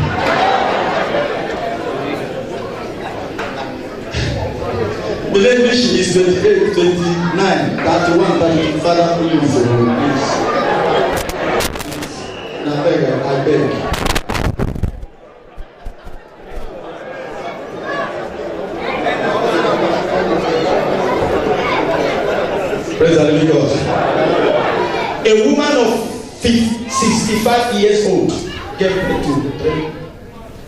Believe me, she is 28, 29, 31, 32, Father, please. I beg. Praise the living God. A woman of 65 years old gave birth to 3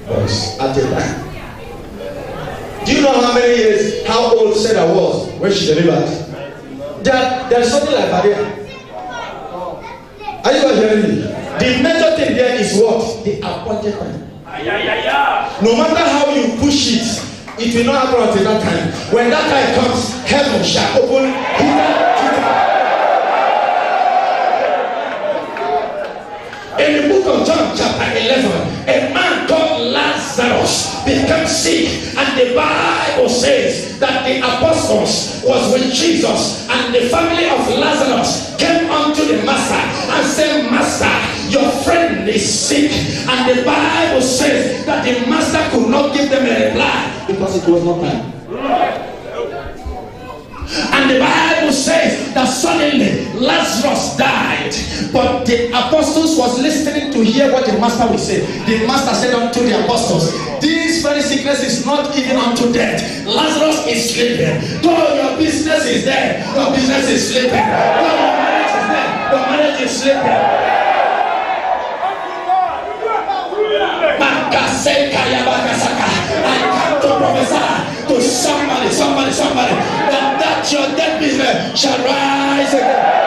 boys at a time. Do you know how many years, how old Sarah was when she delivered? There's something like barrier. Are you hearing me? The major thing there is what? The appointed time. No matter how you push it, it will not happen until that time. When that time comes, heaven shall open. In the book of John chapter 11, a man called Lazarus became sick, and the Bible says that the apostles was with Jesus, and the family of Lazarus came unto the master and said, Master, your friend is sick. And the Bible says that the master could not give them a reply because it was not time. And the Bible says that suddenly Lazarus died, but the apostles was listening to hear what the master would say. The master said unto the apostles, this very sickness is not even unto death. Lazarus is sleeping. Though your business is dead, your business is sleeping. Though your marriage is dead, your marriage is sleeping. I come to prophesy to somebody that your dead business shall rise again.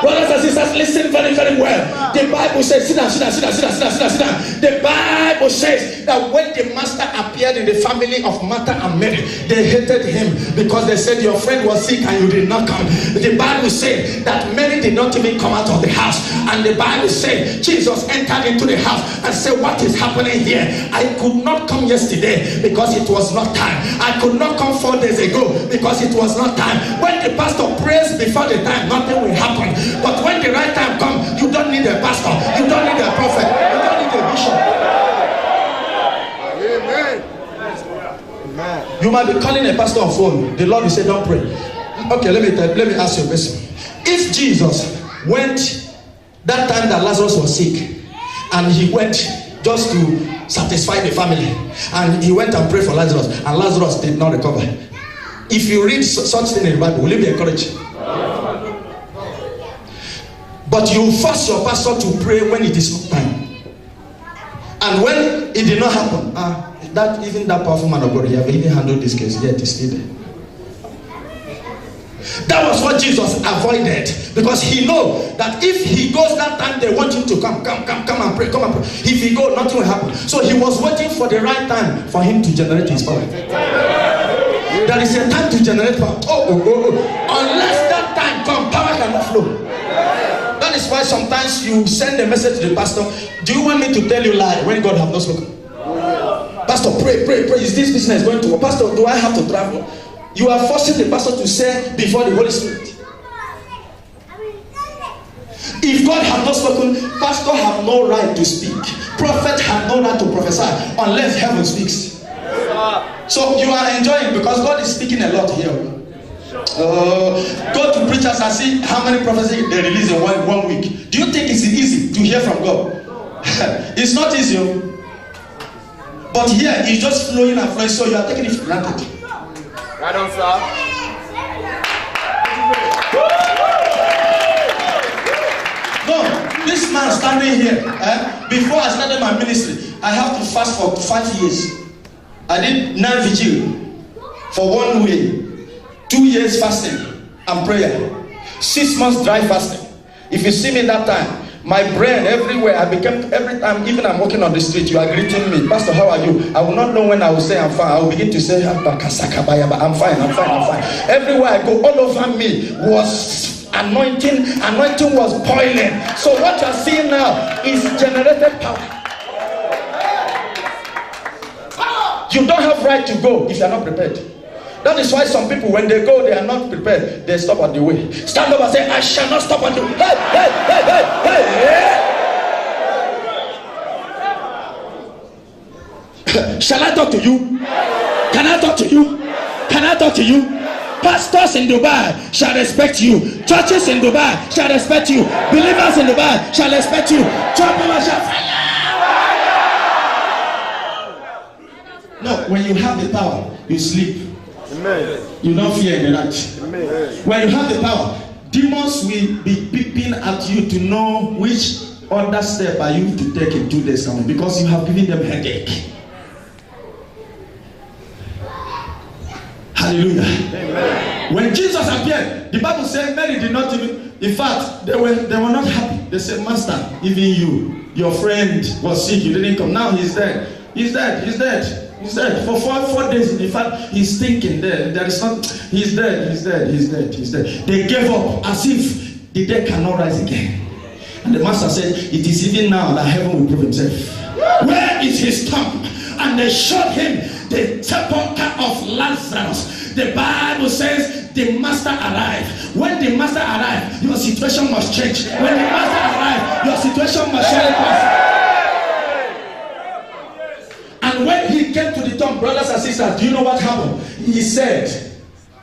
Brothers and sisters, listen very, very well. The Bible says, sit down. The Bible says that when the master appeared in the family of Martha and Mary, they hated him because they said your friend was sick and you did not come. The Bible said that Mary did not even come out of the house, and the Bible said Jesus entered into the house and said, what is happening here? I could not come yesterday because it was not time. I could not come 4 days ago because it was not time. When the pastor prays before the time, nothing will happen. But when the right time comes, you don't need a pastor, you don't need a prophet, you don't need a bishop. Amen. You might be calling a pastor on phone. The Lord will say, don't pray. Okay, let me ask you a question. If Jesus went that time that Lazarus was sick, and he went just to satisfy the family, and he went and prayed for Lazarus, and Lazarus did not recover. If you read such thing in the Bible, will you be encouraged? But you force your pastor to pray when it is not time. And when it did not happen, that powerful man of God, he have even handled this case, yet he's still there. That was what Jesus avoided, because he know that if he goes that time, they want him to come and pray, If he go, nothing will happen. So he was waiting for the right time for him to generate his power. There is a time to generate power. Unless that time comes, power cannot flow. That is why sometimes you send a message to the pastor. Do you want me to tell you lie when God have not spoken? Pastor, pray. Is this business going to work? Pastor, do I have to travel? You are forcing the pastor to say before the Holy Spirit. If God have not spoken, pastor have no right to speak. Prophet have no right to prophesy unless heaven speaks. So you are enjoying because God is speaking a lot here. Go to preachers and see how many prophecies they release in one week. Do you think it's easy to hear from God? It's not easy. But here it's just flowing and flowing, so you are taking it for granted. Right on, sir. No, this man standing here, before I started my ministry, I have to fast for 5 years. I did 9 vigil for 1 week. 2 years fasting and prayer, 6 months dry fasting. If you see me that time, my brain everywhere, every time, even I'm walking on the street, you are greeting me, Pastor, how are you? I will not know when I will say I'm fine. I will begin to say I'm fine. Everywhere I go, all over me was anointing was boiling. So what you are seeing now is generated power. You don't have right to go if you are not prepared. That is why some people, when they go, they are not prepared. They stop on the way. Stand up and say, I shall not stop on the way. Hey. Shall I talk to you? Can I talk to you? Can I talk to you? Pastors in Dubai shall respect you. Churches in Dubai shall respect you. Believers in Dubai shall respect you. Church shall fire. No, when you have the power, you sleep. Amen. You don't fear in the night. Amen. When you have the power, demons will be peeping at you to know which other step are you to take in 2 days coming, because you have given them headache. Hallelujah. Amen. When Jesus appeared, the Bible said Mary did not even, in fact, they were not happy. They said, Master, even your friend was sick, you didn't come. Now he's dead. He's dead. He's dead. He's dead. For 4 days, in fact, he's thinking there is not, he's dead, he's dead, he's dead, he's dead. They gave up as if the dead cannot rise again. And the master said, it is even now that heaven will prove himself. Where is his tomb? And they showed him the sepulchre of Lazarus. The Bible says the master arrived. When the master arrived, your situation must change. When the master arrived, your situation must change. And when he came to the tomb, brothers and sisters, do you know what happened? He said,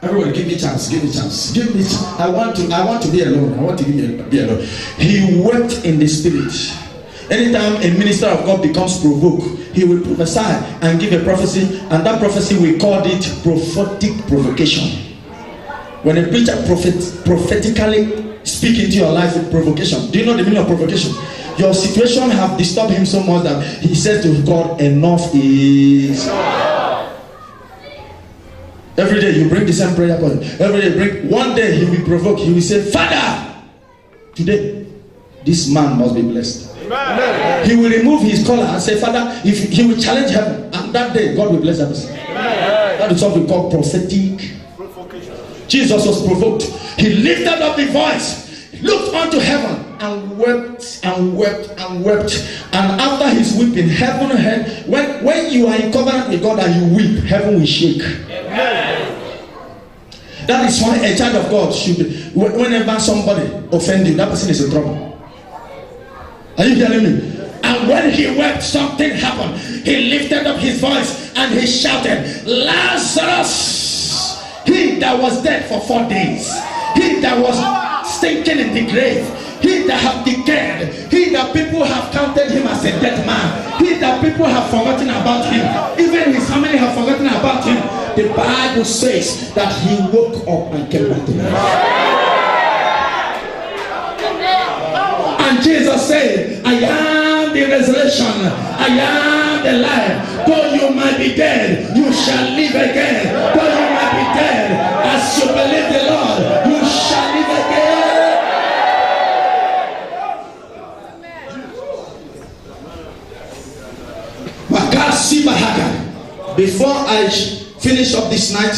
everyone, give me a chance, give me a chance, give me a chance. I want to be alone. I want to be alone. He wept in the spirit. Anytime a minister of God becomes provoked, he will prophesy and give a prophecy, and that prophecy we call it prophetic provocation. When a preacher prophetically speak into your life with provocation, do you know the meaning of provocation? Your situation have disturbed him so much that he said to God, enough is. Every day you bring the same prayer point. Every day you bring. One day he will provoke. He will say, Father, today this man must be blessed. Amen. He will remove his collar and say, Father, if he will challenge heaven, and that day God will bless that person. That is what we call prophetic provocation. Jesus was provoked. He lifted up the voice, looked unto heaven, and wept and wept and wept. And after his weeping, heaven heard. When you are in covenant with God and you weep, heaven will shake. Amen. That is why a child of God should be, whenever somebody offends you, that person is in trouble. Are you hearing me? And when he wept, something happened. He lifted up his voice and he shouted, Lazarus, he that was dead for 4 days, he that was stinking in the grave, he that have decayed, he that people have counted him as a dead man, he that people have forgotten about him, even his family have forgotten about him. The Bible says that he woke up and came back to life. And Jesus said, I am the resurrection, I am the life. Though you might be dead, you shall live again. Though you might be dead, as you believe the Lord, you shall live again. Before I finish up this night,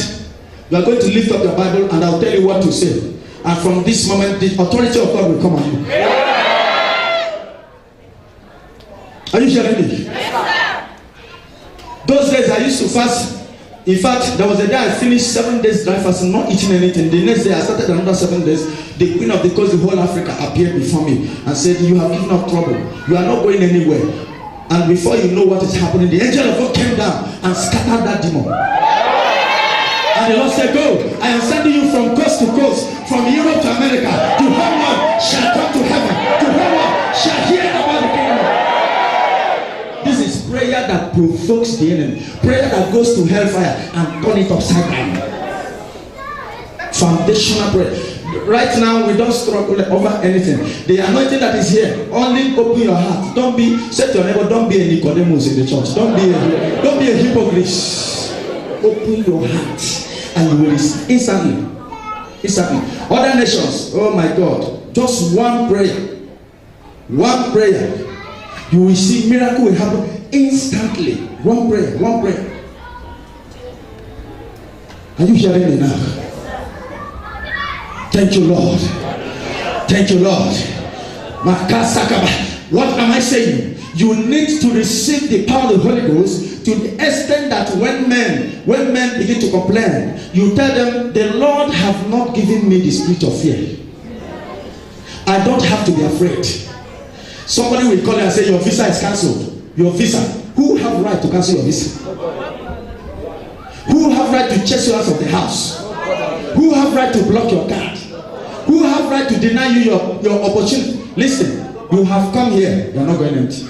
you are going to lift up your Bible and I'll tell you what to say. And from this moment, the authority of God will come on you. Are you hearing me? Yes, those days I used to fast. In fact, there was a day I finished 7 days dry fasting, not eating anything. The next day I started another 7 days. The Queen of the Coast, the whole Africa, appeared before me and said, you have given up trouble. You are not going anywhere. And before you know what is happening, the angel of God came down and scattered that demon. And the Lord said, go, I am sending you from coast to coast, from Europe to America. The whole world shall come to heaven. The whole world shall hear about the kingdom. This is prayer that provokes the enemy. Prayer that goes to hellfire and turn it upside down. Foundational prayer. Right now, we don't struggle over anything. The anointing that is here, only open your heart. Don't be, say to your neighbor, don't be a Nicodemus in the church. Don't be a hypocrite. Open your heart and you will receive instantly. Other nations, oh my God, just one prayer. One prayer. You will see miracle will happen instantly. One prayer. Are you hearing me now? Thank you, Lord. Thank you, Lord. What am I saying? You need to receive the power of the Holy Ghost to the extent that when men begin to complain, you tell them, the Lord have not given me the spirit of fear. I don't have to be afraid. Somebody will call you and say, your visa is cancelled. Your visa. Who have right to cancel your visa? Who have right to chase you out of the house? Who have right to block your card? Who have right to deny you your opportunity? Listen, you have come here, you are not going empty.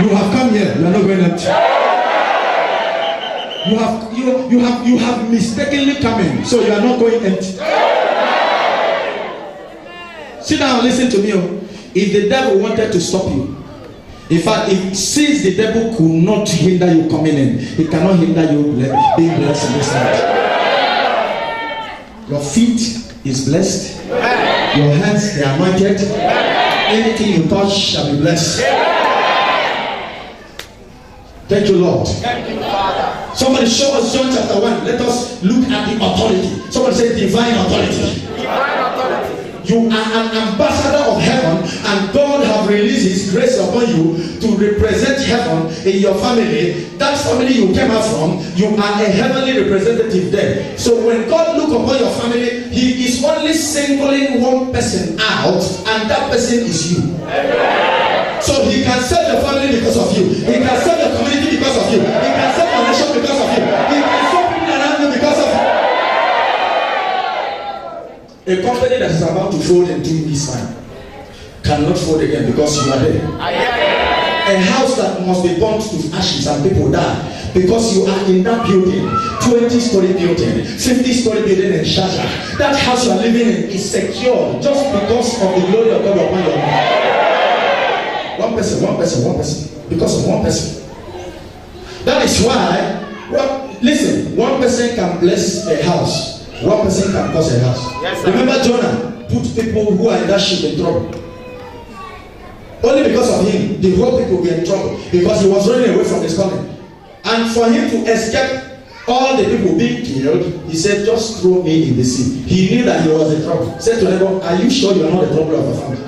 You have come here, you are not going empty. You have mistakenly come in, so you are not going empty. Sit down and listen to me. If the devil wanted to stop you, In fact, since the devil could not hinder you coming in, he cannot hinder you being blessed in this life. Your feet is blessed. Your hands, they are anointed. Anything you touch shall be blessed. Thank you, Lord. Thank you, Father. Somebody show us John chapter 1. Let us look at the authority. Somebody say divine authority. Divine authority. You are an ambassador of heaven, and God have released His grace upon you to represent heaven in your family. That family you came out from, you are a heavenly representative there. So when God look upon your family, He is only singling one person out, and that person is you. Amen. So He can save your family because of you. He can save your community because of you. He can save your nation because of you. He can save people around you because of you. A company that is about to fold in 2 weeks' time cannot fold again because you are there. A house that must be burnt to ashes and people die because you are in that building, 20-story building, 50-story building in Sharjah. That house you are living in is secure just because of the glory of God upon your life. One person, because of one person. That is why, listen, one person can bless a house. One person can cause a house. Yes, remember Jonah put people who are in that ship in trouble. Only because of him, the whole people were in trouble because he was running away from his calling. And for him to escape all the people being killed, he said, just throw me in the sea. He knew that he was in trouble. Said to them, are you sure you are not the trouble of a family?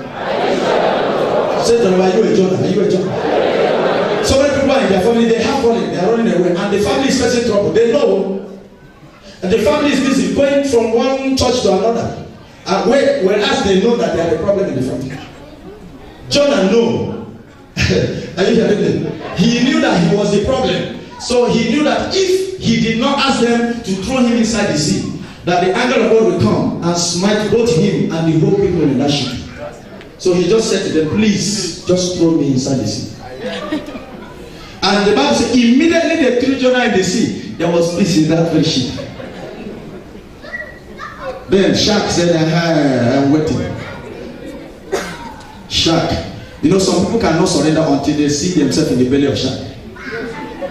Said to them, are you a Jonah? Are you a Jonah? So many people are in their family, they have fallen, they are running away, and the family is facing trouble. They know. And the family is busy going from one church to another. And whereas they know that they have a problem in the family. Jonah knew. Are you hearing me? He knew that he was the problem. So he knew that if he did not ask them to throw him inside the sea, that the anger of God will come and smite both him and the whole people in that ship. So he just said to them, please, just throw me inside the sea. And the Bible says, immediately they threw Jonah in the sea. There was peace in that very ship. Then shark said, I'm waiting. Shark. You know, some people cannot surrender until they see themselves in the belly of shark.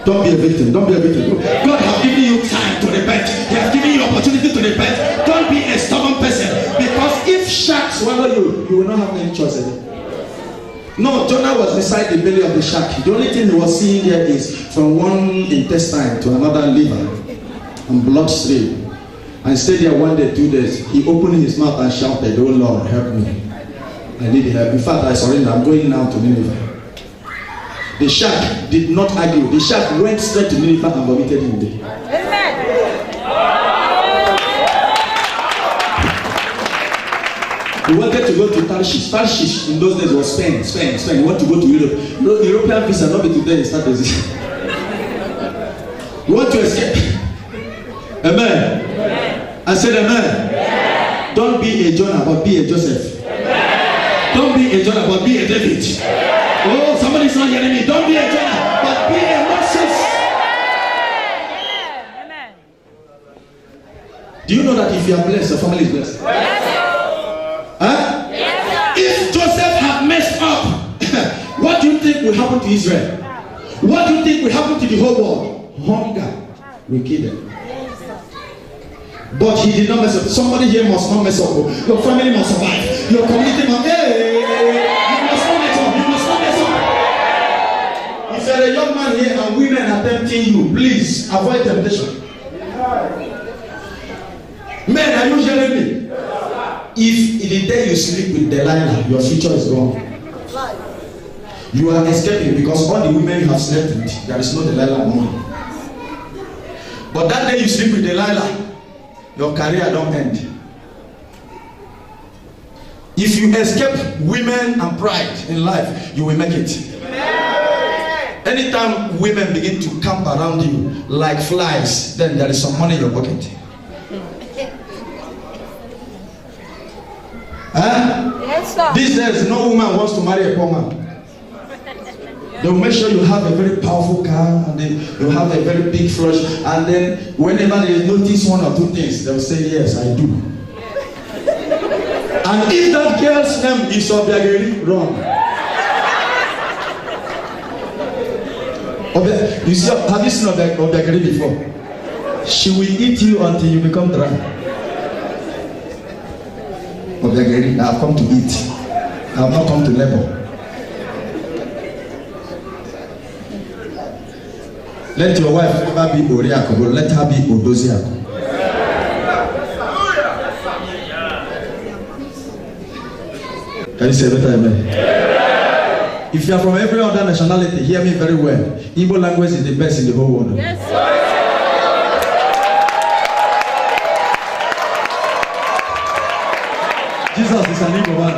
Don't be a victim. Don't be a victim. God has given you time to repent. He has given you opportunity to repent. Don't be a stubborn person. Because if shark swallow you, you will not have any choice again. No, Jonah was beside the belly of the shark. The only thing he was seeing there is from one intestine to another liver and bloodstream. And stayed there 1 day, 2 days. He opened his mouth and shouted, oh Lord, help me. I need help. In fact, I surrender. I'm going now to Nineveh. The shark did not argue. The shark went straight to Nineveh and vomited him there. Amen. He wanted to go to Tarshish. Tarshish in those days was Spain. He wanted to go to Europe. No, the European visa, not be today, start resisting. You want to escape? Amen. I said amen. Amen. Don't be a Jonah, but be a Joseph. Amen. Don't be a Jonah, but be a David. Amen. Oh, somebody's not hearing me. Don't be a Jonah, but be a Moses. Amen. Do you know that if you are blessed, your family is blessed? Yes. Huh? Yes. If Joseph had messed up, what do you think will happen to Israel? What do you think will happen to the whole world? Hunger will kill them. But he did not mess up. Somebody here must not mess up. Your family must survive. Your community must. Hey, you must not mess up. You must not mess up. If you are a young man here and women are tempting you, please avoid temptation. Men, are you hearing me? If in the day you sleep with Delilah, your future is gone. You are escaping because all the women you have slept with, there is no Delilah more. But that day you sleep with Delilah, your career don't end. If you escape women and pride in life, you will make it. Anytime women begin to camp around you like flies, then there is some money in your pocket. Yes, sir. These days, no woman wants to marry a poor man. They will make sure you have a very powerful car and then you have a very big flush, and then whenever they notice one or two things, they will say, yes, I do. And if that girl's name is Obiageri, wrong. You see, have you seen Obiageri before? She will eat you until you become dry. Obiageri, I have come to eat. I have not come to labor. Let your wife never be Oriako, but let her be Odoziako. Can you say better amen? If you are from every other nationality, hear me very well. Igbo language is the best in the whole world. Yes, sir. Jesus is an Igbo man.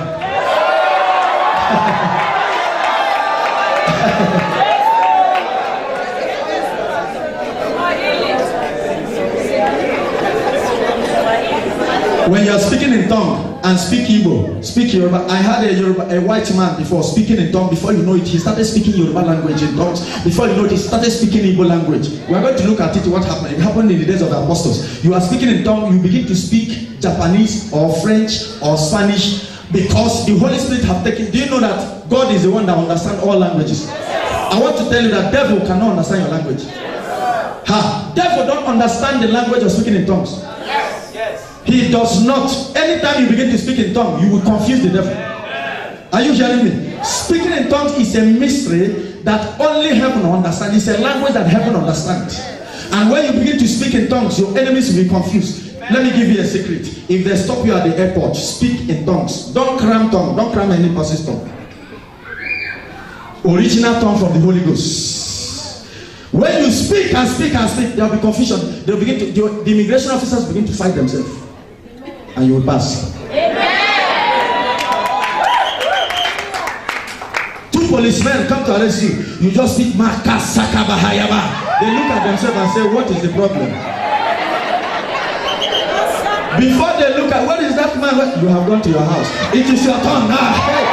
When you are speaking in tongue and speak Igbo, speak Yoruba. I had a white man before speaking in tongue. Before you know it, he started speaking Yoruba language in tongues. Before you know it, he started speaking Igbo language. We are going to look at it. What happened? It happened in the days of the apostles. You are speaking in tongue. You begin to speak Japanese or French or Spanish because the Holy Spirit have taken. Do you know that God is the one that understands all languages? I want to tell you that devil cannot understand your language. Devil don't understand the language of speaking in tongues. He does not. Anytime you begin to speak in tongues, you will confuse the devil. Are you hearing me? Speaking in tongues is a mystery that only heaven understands. It's a language that heaven understands. And when you begin to speak in tongues, your enemies will be confused. Let me give you a secret. If they stop you at the airport, speak in tongues. Don't cram tongue. Don't cram any person's tongue. Original tongue from the Holy Ghost. When you speak and speak and speak, there will be confusion. They'll begin to, the immigration officers begin to fight themselves. And you will pass. Amen. Two policemen come to arrest you. You just speak Makasakabahayaba. They look at themselves and say, what is the problem? Before they look at, what is that man? You have gone to your house. It is your turn now. Hey.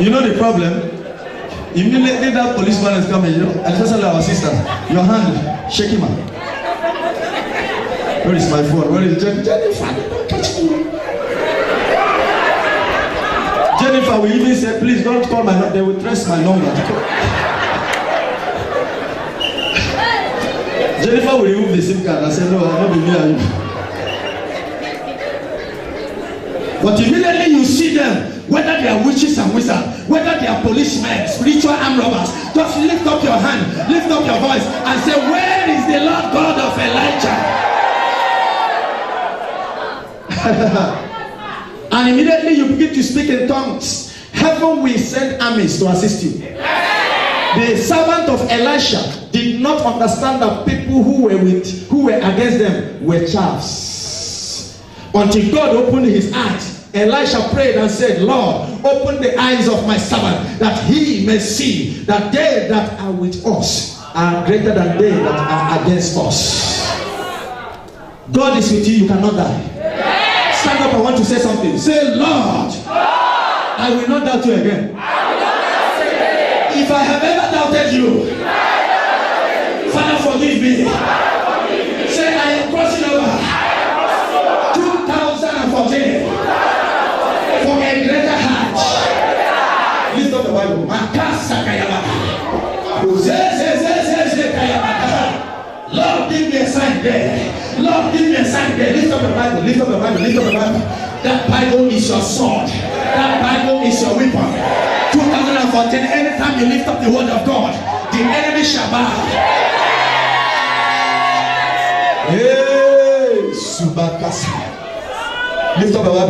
You know the problem? Immediately that policeman is coming, you know, especially our sister, your hand, shake him out. Where is my phone? Where is Jennifer? Jennifer will even say, please don't call my number. They will trace my number. Jennifer will remove the SIM card and say, no, I'll not be me and you. But immediately you see them, whether they are witches and wizards, whether they are policemen, spiritual armed robbers, just lift up your hand, lift up your voice and say, where is the Lord God of Elijah? And immediately you begin to speak in tongues. Heaven will send armies to assist you. The servant of Elisha did not understand that people who were against them were chaffs. Until God opened his eyes, Elisha prayed and said, Lord, open the eyes of my servant that he may see that they that are with us are greater than they that are against us. God is with you, you cannot die. Stand up, I want to say something. Say, Lord, I will not doubt you again. If I have ever doubted you, Father, forgive me. Say, I am crossing over 2014 for a greater heart. Lift up the Bible. Lord, give me a sign there. Lord, give me a sign there. Lift up the Bible. Lift up the Bible. Lift up the Bible. That Bible is your sword. That Bible is your weapon. 2014, anytime you lift up the word of God, the enemy shall bow. Hey, Subakasa. Lift up the Bible.